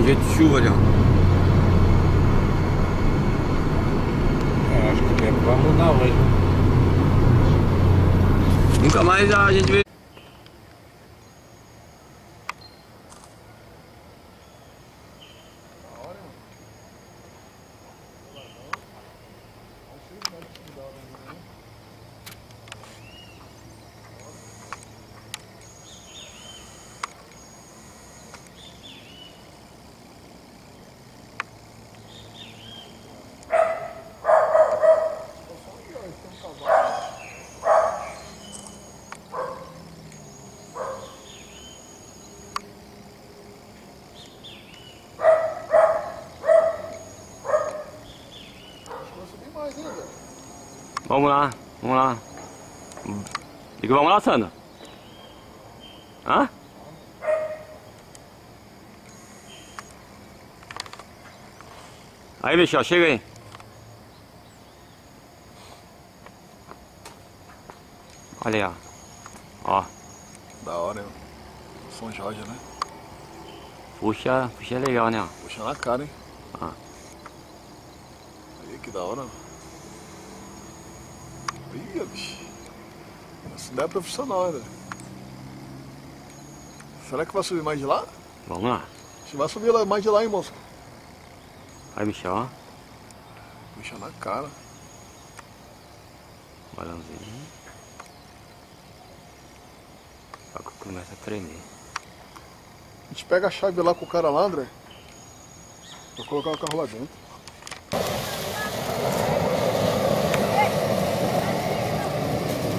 dando jeito de chuva ali, ó. Acho que o tempo vai mudar hoje. Nunca mais a gente vê. Vamos lá, vamos lá. E que vamos lá, Sandra? Hã? Aí, Michel, chega aí. Olha aí, ó. Ó. Da hora, hein? São Jorge, né? Puxa é legal, né? Ó. Puxa na cara, hein? Ah. Aí, que da hora. Ih, bicho. Isso não é profissional, né? Será que vai subir mais de lá? Vamos lá. Acho que vai subir mais de lá, hein, moço? Aí, Michel, ó. Puxa na cara. Balãozinho. Só que começa a tremer. A gente pega a chave lá com o cara lá, André. Vou colocar o carro lá dentro.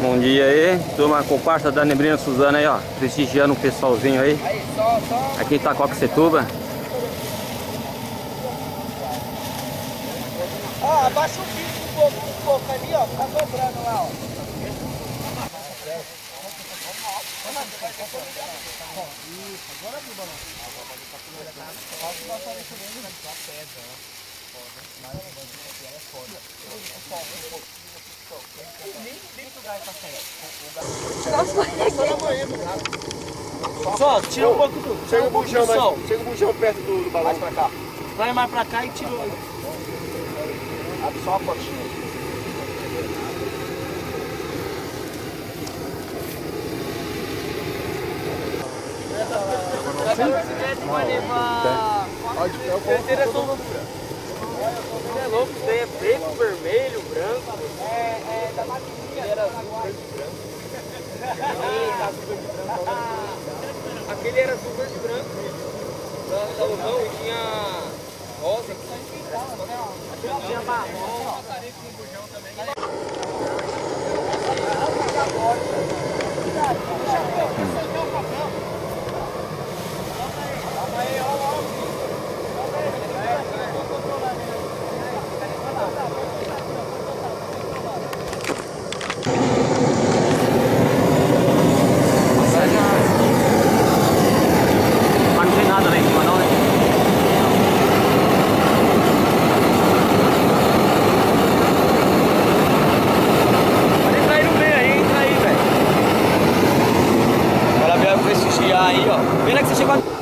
Bom dia aí, turma, comparsa da Neblina Suzana aí, ó, prestigiando o pessoalzinho aí. Aqui em Itacoaquecetuba. Ó, abaixa o bico um pouco ali, ó, tá dobrando lá, ó. Só, tira um pouco do. Chega o buchão, sol. chega o buchão perto do balão. Mais pra cá. Vai mais pra cá e tira. Abre só a portinha. É louco, é preto, vermelho, branco. É da maquininha. Ele era azul, verde, branco. Aquele era azul, verde, branco. Da Lobão e tinha rosa. Aquele tinha marrom. Mas não tem nada lá em cima não, né? Pode entrar aí no meio aí, entra aí, velho. Ela veio prestigiar aí, ó. Pena que você chegou.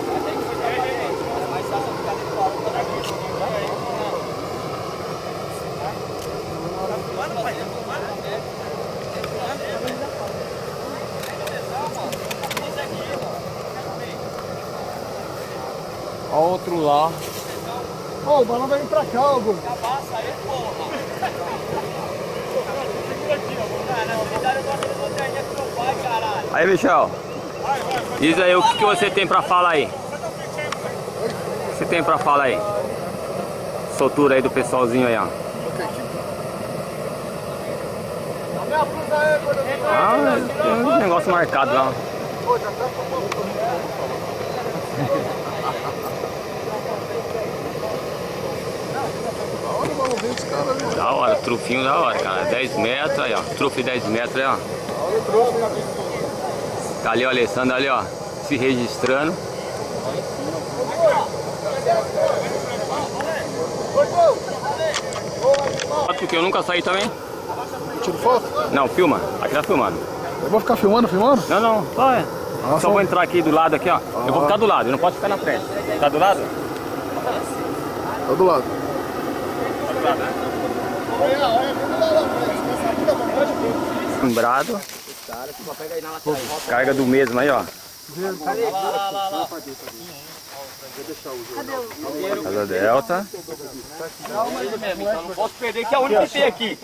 Ó outro lá. Ó, o balão vai vir pra cá, ó, Gu. Aí, Michel. Diz aí o que você tem pra falar aí. O que você tem pra falar aí? Soltura aí do pessoalzinho aí, ó. Ah, tem um negócio marcado lá. Da hora, trufinho da hora, cara. 10 metros aí, ó. Trufe 10 metros aí, ó. Tá ali o Alessandro ali, ó. Se registrando. Porque eu nunca saí também. Tiro foto? Não, filma. Aqui tá filmando. Eu vou ficar filmando? Não, não. Só vou entrar aqui do lado aqui, ó. Eu vou ficar do lado, eu não posso ficar na frente. Tá do lado? Tá do lado. Lembrado. Carga do mesmo aí, ó. Casa Delta. Não posso perder, que é o único que tem aqui.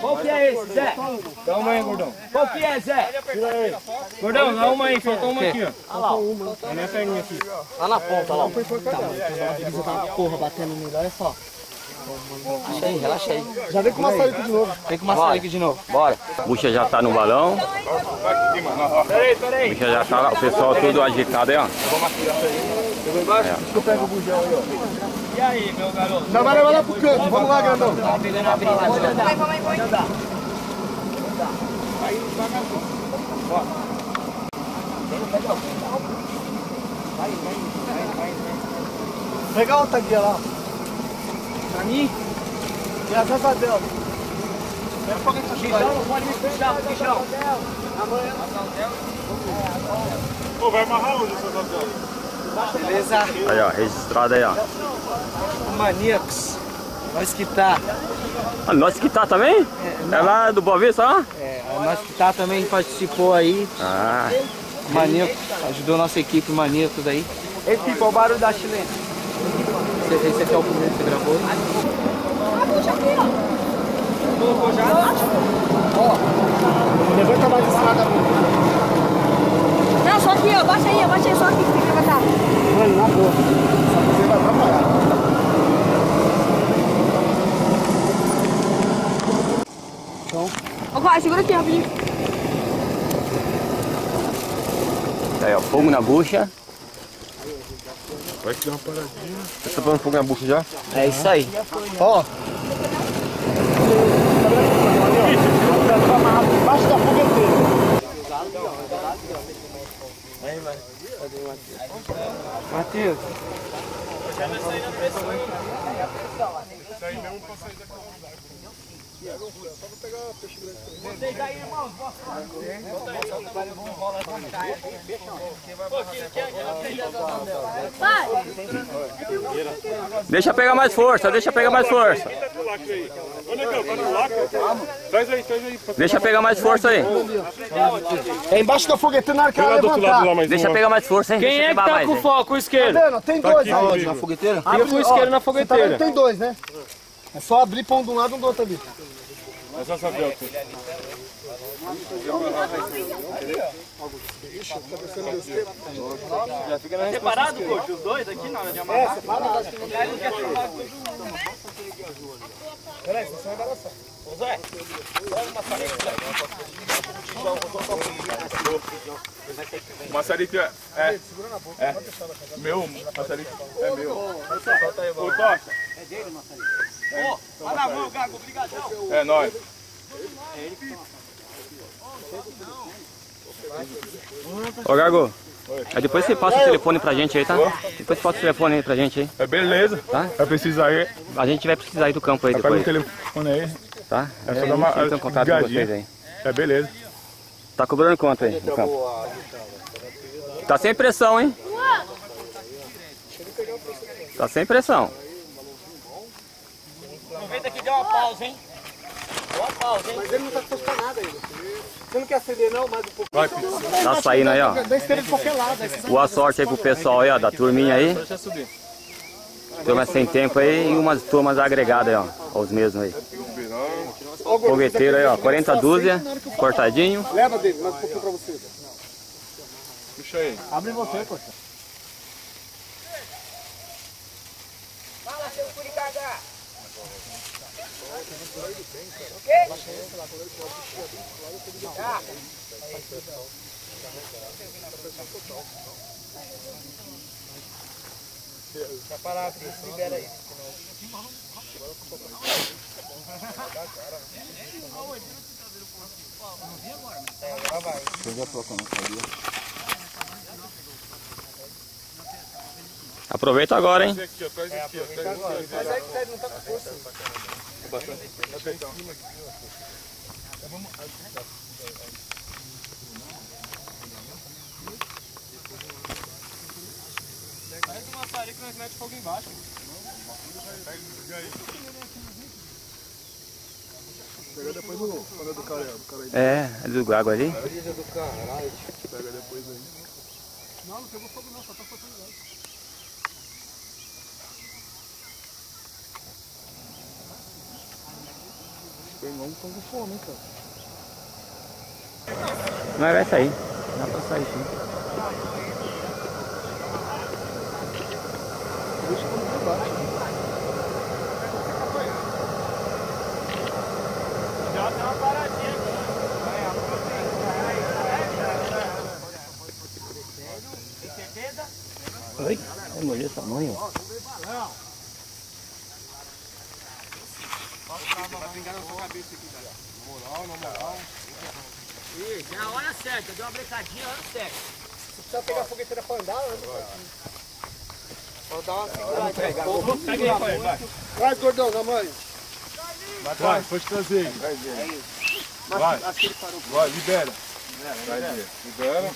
Qual que é esse, Zé? Dá uma aí, gordão. Qual que é, Zé? Tira aí. Gordão, dá uma aí, faltou uma aqui, ó. Olha lá, uma. Na minha perninha aqui. Lá na ponta, lá. Porra, batendo nele, olha só. Relaxa aí, relaxa aí. Já vem com o maçarico de novo. Vem com o maçarico de novo. Bora. Bucha já tá no balão. Peraí. Bucha já tá lá. O pessoal tudo agitado aí, ó. Eu pego o bujão aí, ó. E aí, meu garoto? Já vai levar lá pro canto. Vamos lá, grandão. Pega outra guia lá. Pra mim? E a Casa Delta. Bichão, não pode me puxar, bichão. Pô, vai amarrar onde essa Delta? Beleza? Aí, ó. Registrado aí, ó. Maníacos. Nós que tá. Ah, nós que tá também? É lá do Boa Vista, ó? Nós que tá também participou aí. Ah. Maníacos. Ajudou nossa equipe Maníacos aí. Ei, Pipa, o barulho da chilena. Esse aqui é o primeiro que você gravou. Colocou já? Levanta mais esse lado. Não, só aqui, ó. Baixa aí, só aqui que fica levantar. Mano, na boa. Você vai atrapalhar. Ô, pai, segura aqui, rapidinho. Aí, ó. Fogo na bucha. Vai que dá uma paradinha. Você tá pondo fogo na bucha já? É isso aí. Ó. Embaixo da fogueteira. Matheus. Vocês aí, irmãos, Vai. Deixa pegar mais força, deixa pegar mais força. Traz aí. Deixa pegar mais força aí. É embaixo da fogueteira na hora que ela levantar. Deixa pegar mais força, hein? Quem é que tá com foco? O isqueiro. Tá vendo? Tem dois. Aonde? Na fogueteira? Fica com o isqueiro na Você tá vendo? fogueteira. Tem dois, né? É só abrir, pôr um de um lado e um do outro ali. Essa é a Delta. separado, coach, os dois aqui na hora de amarrar. Separado, acho que não Aí não quer filmar tudo. Peraí, vocês vão embaraçar. Ô Zé, pega uma salinha. O maçarico é meu, maçarico é meu. Ô, Tocha. Ô, vai na mão, Gago, obrigadão. É nóis. Ô, Gago. Aí depois você passa o telefone pra gente aí, tá? Depois passa o telefone aí pra gente aí, É beleza. tá? Vai precisar aí. A gente vai precisar ir do campo aí Pega o depois, telefone aí. tá? É só dar uma Então contato com vocês aí. É beleza. Tá cobrando quanto aí no campo? Tá sem pressão, hein? Tá sem pressão. Aproveita que deu uma pausa, hein? Deu uma pausa, hein? Mas ele não tá disposto pra nada ainda. Você não quer acender não? Mais um pouco. Vai, filho. Tá saindo aí, ó. Dá esteira de qualquer lado. Aí você Boa sorte aí pro pessoal aí, ó, da turminha aí. Deixa eu subir. Turma sem tempo aí e umas turmas agregadas aí, ó. Os mesmos aí. Fogueteiro aí, ó. 40 dúzia, cortadinho. leva dele, mais um pouquinho pra você. Puxa aí. Abre você, poxa. Fala, seu Curicagá. Tá parado, libera aí. Aproveita agora, hein? Aqui, ó, traz aqui, ó. Traz aqui, ó. Mas aí que não tá com força. que nós metemos fogo embaixo. Pega depois o cara do cara aí. É do água ali. Brisa do caralho. Pega depois aí. Não pegou fogo não, só tá faltando gás. Os pernilongos estão com fome, hein, cara. Mas vai sair. Dá pra sair sim. Deixa eu por baixo. Já tem uma paradinha aqui. Tem certeza? Oi? Ai, molhou o tamanho. Vai pingar na sua cabeça aqui, cara. Na moral. Isso, é a hora certa. Deu uma brecadinha, a hora certa. Você precisa pegar a fogueteira pra andar, né? Vou dar uma seguradinha. Vai, gordão, da mãe. Vai, pode trazer. Vai, libera. Libera.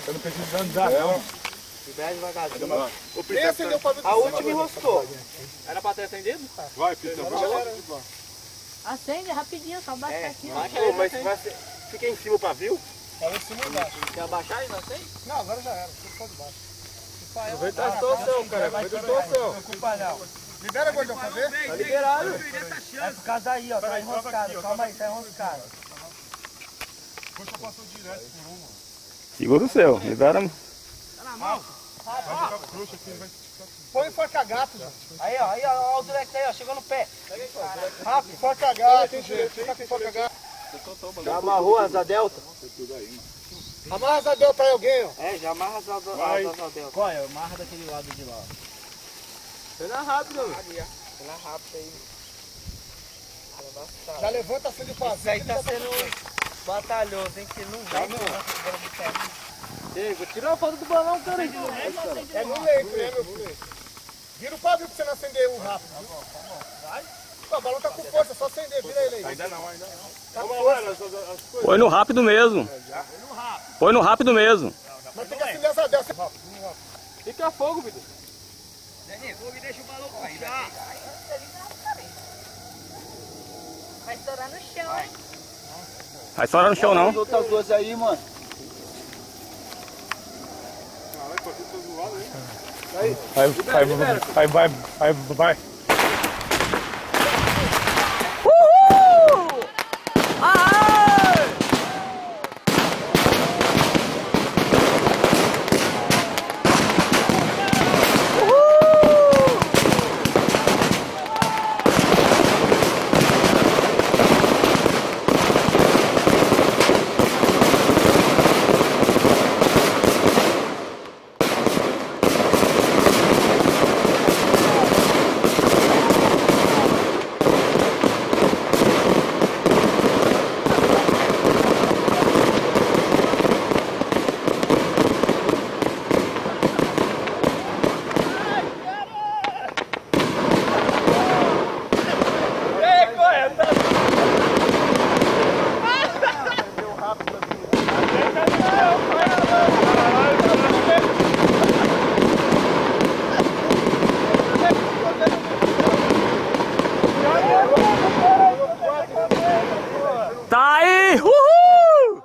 Eu não preciso andar, não. Libera devagarzinho. Nem acendeu pra ver. A última enroscou. Era pra ter atendido? Vai, Pitão. Acende rapidinho, só baixar aqui. ó. Baixa aí, Mas vai ser. fica em cima o pavio? Tava em cima e embaixo. Quer abaixar aí, não sei? Não, agora já era. Tudo só de baixo. Aproveita a situação, cara. Aproveita a situação. Libera, gordão, pra ver. Tá liberado. É por causa daí, ó. Tá enroscado. Calma aí, tá enroscado. Segura o seu. Libera. Tá na mão. Põe forca-gato, gente. Aí, ó. Aí, ó. O durex aí, ó. Chegou no pé. Rápido, forca-gato, gente. Fica com forca-gato. Já amarrou a asa delta? Amarra asa delta aí alguém, ó. É, já amarra as asa delta. Qual é? Amarra daquele lado de lá. Treina rápido, meu. Treina rápido aí. Já levanta, acende o pavio. Isso aí tá sendo batalhoso, hein? Que não vai. Ei, vou tirar uma foto do balão, cara. É no leito, né, meu filho? Vira o pavio pra você não acender um rápido. Vai. O balão tá com força, só acender, vira ele aí. Ainda não. Vamos lá, Põe no rápido mesmo. Põe no rápido mesmo. mas tem que acender asa delta. Fica fogo, Vitor. Deixa o balão puxar. Vai estourar no chão, hein? Vai estourar no chão não. As outras duas aí, mano. Vai. Tá aí! Uhul!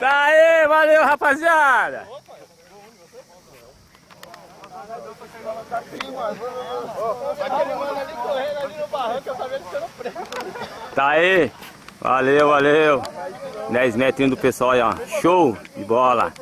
Tá aí, valeu, rapaziada! Tá aí! Valeu, valeu! 10 metrinhos do pessoal aí, ó. Show de bola!